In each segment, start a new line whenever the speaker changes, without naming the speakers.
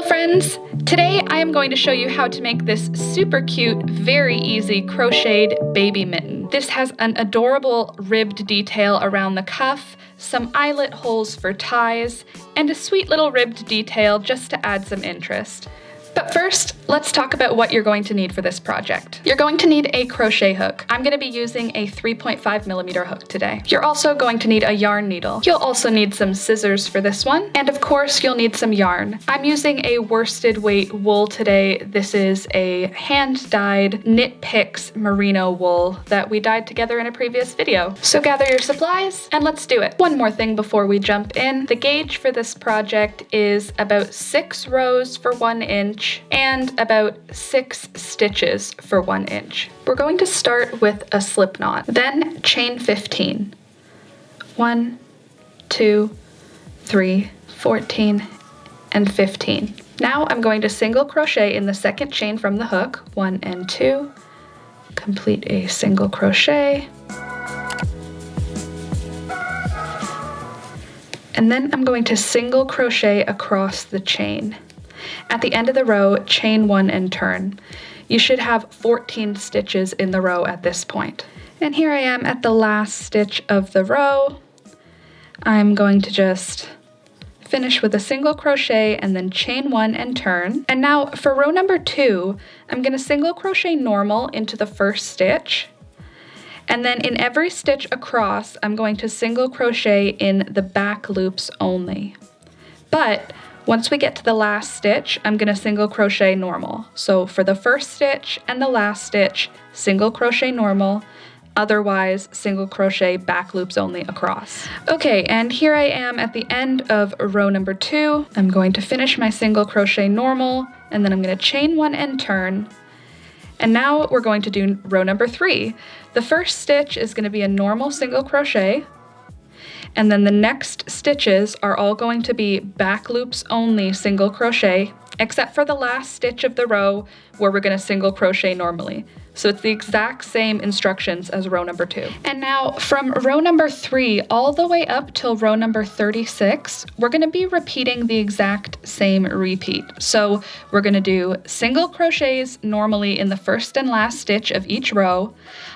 Hello friends! Today I am going to show you how to make this super cute, very easy crocheted baby mitten. This has an adorable ribbed detail around the cuff, some eyelet holes for ties, and a sweet little ribbed detail just to add some interest. But first, let's talk about what you're going to need for this project. You're going to need a crochet hook. I'm going to be using a 3.5mm hook today. You're also going to need a yarn needle. You'll also need some scissors for this one, and of course you'll need some yarn. I'm using a worsted weight wool today. This is a hand-dyed Knit Picks merino wool that we dyed together in a previous video. So gather your supplies and let's do it. One more thing before we jump in. The gauge for this project is about 6 rows for 1 inch and about 6 stitches for 1 inch. We're going to start with a slip knot, then chain 15. 1, 2, 3, 14, and 15. Now I'm going to single crochet in the second chain from the hook, 1 and 2, complete a single crochet, and then I'm going to single crochet across the chain. At the end of the row, chain 1 and turn. You should have 14 stitches in the row at this point. And here I am at the last stitch of the row. I'm going to just finish with a single crochet and then chain 1 and turn. And now for row number 2, I'm going to single crochet normal into the first stitch. And then in every stitch across, I'm going to single crochet in the back loops only. But once we get to the last stitch, I'm going to single crochet normal. So for the first stitch and the last stitch, single crochet normal, otherwise single crochet back loops only across. Okay, and here I am at the end of row number 2. I'm going to finish my single crochet normal, and then I'm going to chain 1 and turn. And now we're going to do row number 3. The first stitch is going to be a normal single crochet, and then the next stitches are all going to be back loops only single crochet, except for the last stitch of the row where we're going to single crochet normally. So it's the exact same instructions as row number 2. And now from row number 3 all the way up till row number 36, we're going to be repeating the exact same repeat. So we're going to do single crochets normally in the first and last stitch of each row.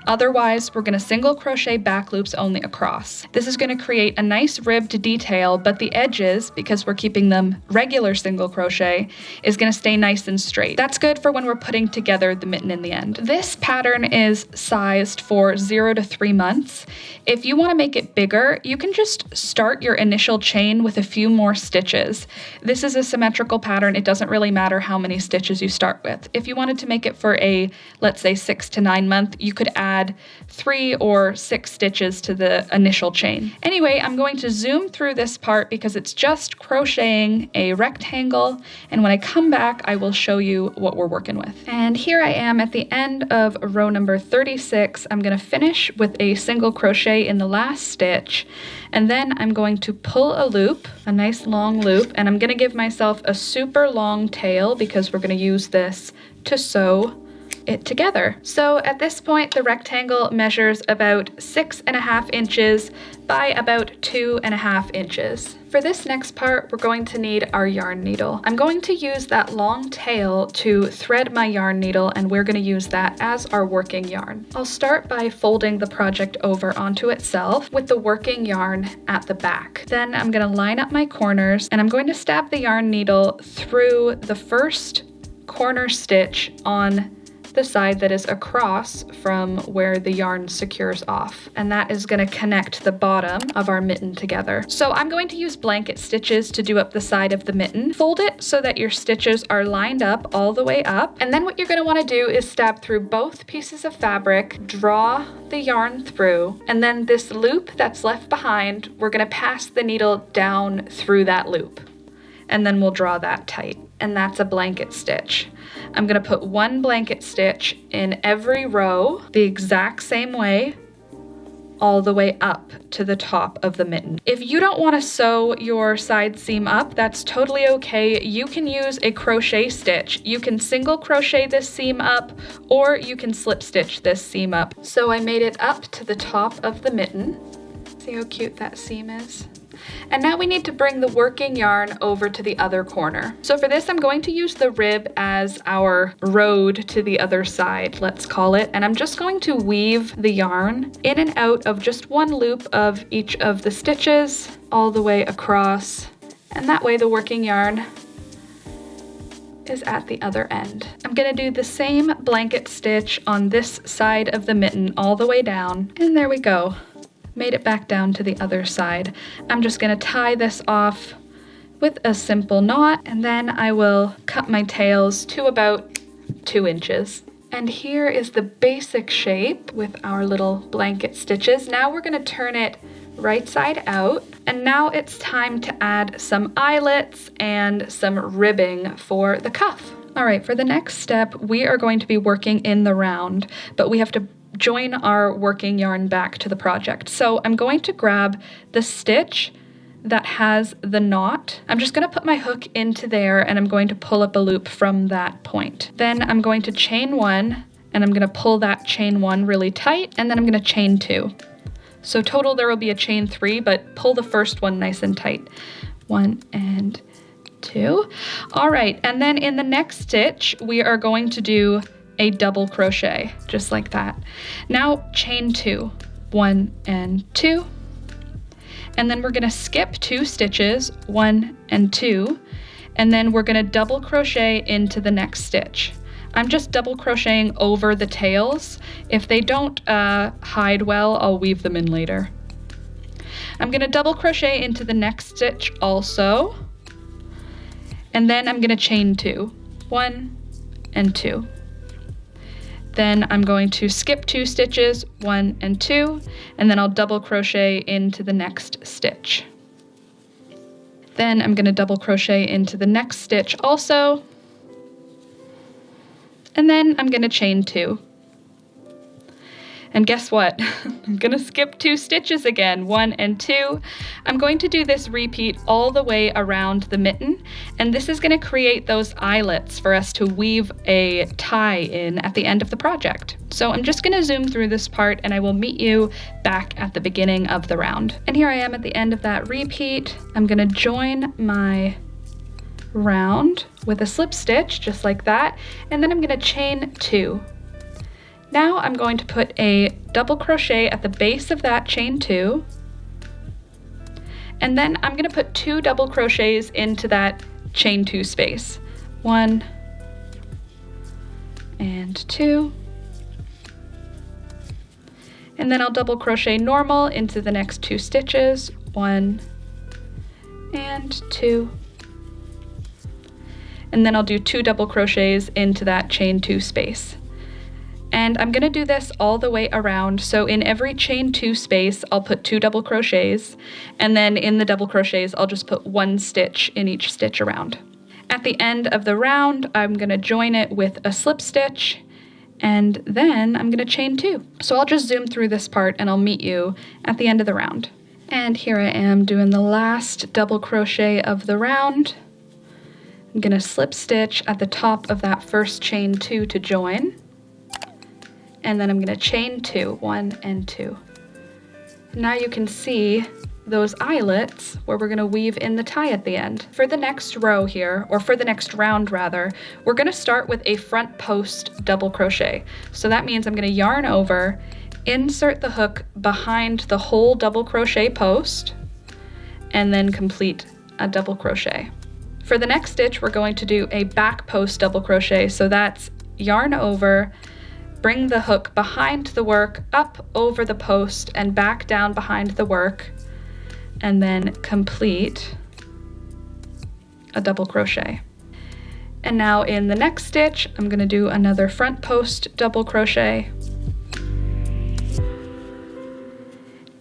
Otherwise, we're going to single crochet back loops only across. This is going to create a nice ribbed detail, but the edges, because we're keeping them regular single crochet, is going to stay nice and straight. That's good for when we're putting together the mitten in the end. This pattern is sized for 0 to 3 months. If you want to make it bigger, you can just start your initial chain with a few more stitches. This is a symmetrical pattern. It doesn't really matter how many stitches you start with. If you wanted to make it for a, let's say 6 to 9 month, you could add 3 or 6 stitches to the initial chain. Anyway, I'm going to zoom through this part because it's just crocheting a rectangle, and when I come back, I will show you what we're working with. And here I am at the end of row number 36. I'm going to finish with a single crochet in the last stitch, and then I'm going to pull a loop, a nice long loop, and I'm going to give myself a super long tail because we're going to use this to sew it together. So at this point, the rectangle measures about 6.5 inches by about 2.5 inches. For this next part, we're going to need our yarn needle. I'm going to use that long tail to thread my yarn needle, and we're going to use that as our working yarn. I'll start by folding the project over onto itself with the working yarn at the back. Then I'm going to line up my corners, and I'm going to stab the yarn needle through the first corner stitch on the side that is across from where the yarn secures off, and that is going to connect the bottom of our mitten together. So I'm going to use blanket stitches to do up the side of the mitten. Fold it so that your stitches are lined up all the way up, and then what you're going to want to do is stab through both pieces of fabric, draw the yarn through, and then this loop that's left behind, we're going to pass the needle down through that loop, and then we'll draw that tight, and that's a blanket stitch. I'm going to put 1 blanket stitch in every row the exact same way all the way up to the top of the mitten. If you don't want to sew your side seam up, that's totally okay. You can use a crochet stitch. You can single crochet this seam up, or you can slip stitch this seam up. So I made it up to the top of the mitten. See how cute that seam is? And now we need to bring the working yarn over to the other corner. So for this, I'm going to use the rib as our road to the other side, let's call it. And I'm just going to weave the yarn in and out of just one loop of each of the stitches all the way across. And that way the working yarn is at the other end. I'm gonna do the same blanket stitch on this side of the mitten all the way down. And there we go. Made it back down to the other side. I'm just gonna tie this off with a simple knot, and then I will cut my tails to about 2 inches. And here is the basic shape with our little blanket stitches. Now we're gonna turn it right side out, and now it's time to add some eyelets and some ribbing for the cuff. All right, for the next step, we are going to be working in the round, but we have to join our working yarn back to the project. So I'm going to grab the stitch that has the knot. I'm just going to put my hook into there, and I'm going to pull up a loop from that point. Then I'm going to chain 1, and I'm going to pull that chain 1 really tight, and then I'm going to chain 2. So total there will be a chain 3, but pull the first one nice and tight. 1 and 2. All right, and then in the next stitch, we are going to do a double crochet, just like that. Now chain 2, 1 and 2, and then we're gonna skip 2 stitches, 1 and 2, and then we're gonna double crochet into the next stitch. I'm just double crocheting over the tails. If they don't hide well, I'll weave them in later. I'm gonna double crochet into the next stitch also, and then I'm gonna chain 2, 1 and 2. Then I'm going to skip 2 stitches, 1 and 2, and then I'll double crochet into the next stitch. Then I'm going to double crochet into the next stitch also, and then I'm going to chain 2. And guess what? I'm gonna skip 2 stitches again, 1 and 2. I'm going to do this repeat all the way around the mitten, and this is gonna create those eyelets for us to weave a tie in at the end of the project. So I'm just gonna zoom through this part, and I will meet you back at the beginning of the round. And here I am at the end of that repeat. I'm gonna join my round with a slip stitch, just like that, and then I'm gonna chain 2. Now I'm going to put a double crochet at the base of that chain 2, and then I'm going to put 2 double crochets into that chain 2 space. 1 and 2, and then I'll double crochet normal into the next 2 stitches. 1 and 2, and then I'll do 2 double crochets into that chain 2 space. And I'm gonna do this all the way around. So in every chain 2 space, I'll put 2 double crochets, and then in the double crochets, I'll just put 1 stitch in each stitch around. At the end of the round, I'm gonna join it with a slip stitch, and then I'm gonna chain 2. So I'll just zoom through this part, and I'll meet you at the end of the round. And here I am doing the last double crochet of the round. I'm gonna slip stitch at the top of that first chain 2 to join. And then I'm going to chain 2, 1 and 2. Now you can see those eyelets where we're going to weave in the tie at the end. For the next row here, or for the next round rather, we're going to start with a front post double crochet. So that means I'm going to yarn over, insert the hook behind the whole double crochet post, and then complete a double crochet. For the next stitch, we're going to do a back post double crochet. So that's yarn over, bring the hook behind the work, up over the post, and back down behind the work, and then complete a double crochet. And now in the next stitch, I'm going to do another front post double crochet.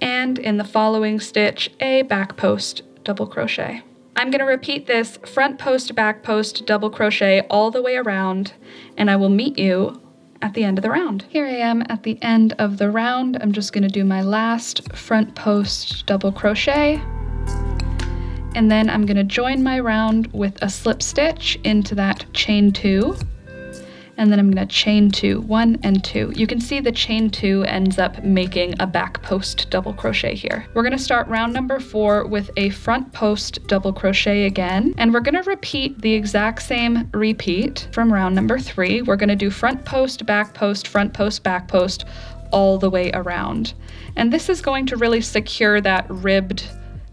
And in the following stitch, a back post double crochet. I'm going to repeat this front post, back post double crochet all the way around, and I will meet you at the end of the round. Here I am at the end of the round. I'm just going to do my last front post double crochet, and then I'm going to join my round with a slip stitch into that chain 2, and then I'm gonna chain 2, 1 and 2. You can see the chain 2 ends up making a back post double crochet here. We're gonna start round number 4 with a front post double crochet again, and we're gonna repeat the exact same repeat from round number 3. We're gonna do front post, back post, front post, back post, all the way around. And this is going to really secure that ribbed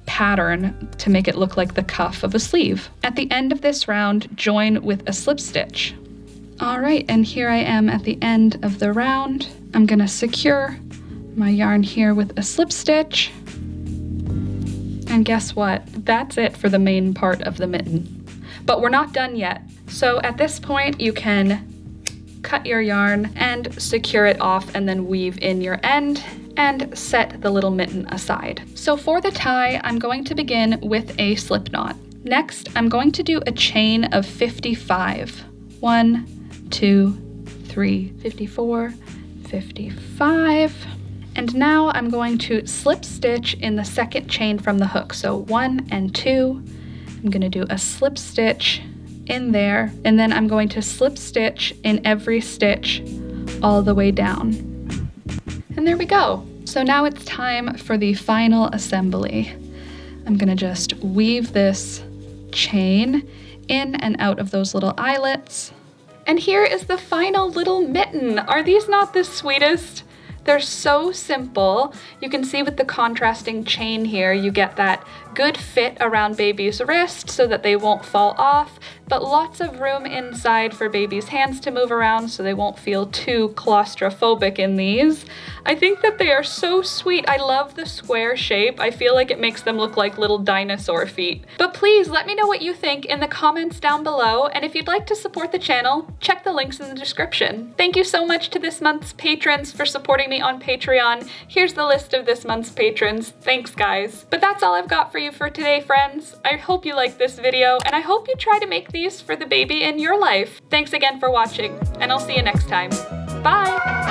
pattern to make it look like the cuff of a sleeve. At the end of this round, join with a slip stitch. All right, and here I am at the end of the round. I'm gonna secure my yarn here with a slip stitch. And guess what? That's it for the main part of the mitten. But we're not done yet. So at this point, you can cut your yarn and secure it off and then weave in your end and set the little mitten aside. So for the tie, I'm going to begin with a slip knot. Next, I'm going to do a chain of 55. 1, 2, 3, 54, 55. And now I'm going to slip stitch in the second chain from the hook. So 1 and 2, I'm gonna do a slip stitch in there, and then I'm going to slip stitch in every stitch all the way down. And there we go. So now it's time for the final assembly. I'm gonna just weave this chain in and out of those little eyelets. And here is the final little mitten. Are these not the sweetest? They're so simple. You can see with the contrasting chain here, you get that good fit around baby's wrist so that they won't fall off, but lots of room inside for baby's hands to move around so they won't feel too claustrophobic in these. I think that they are so sweet. I love the square shape. I feel like it makes them look like little dinosaur feet. But please let me know what you think in the comments down below, and if you'd like to support the channel, check the links in the description. Thank you so much to this month's patrons for supporting me on Patreon. Here's the list of this month's patrons. Thanks, guys. But that's all I've got for you for today, friends. I hope you liked this video, and I hope you try to make these for the baby in your life. Thanks again for watching, and I'll see you next time. Bye!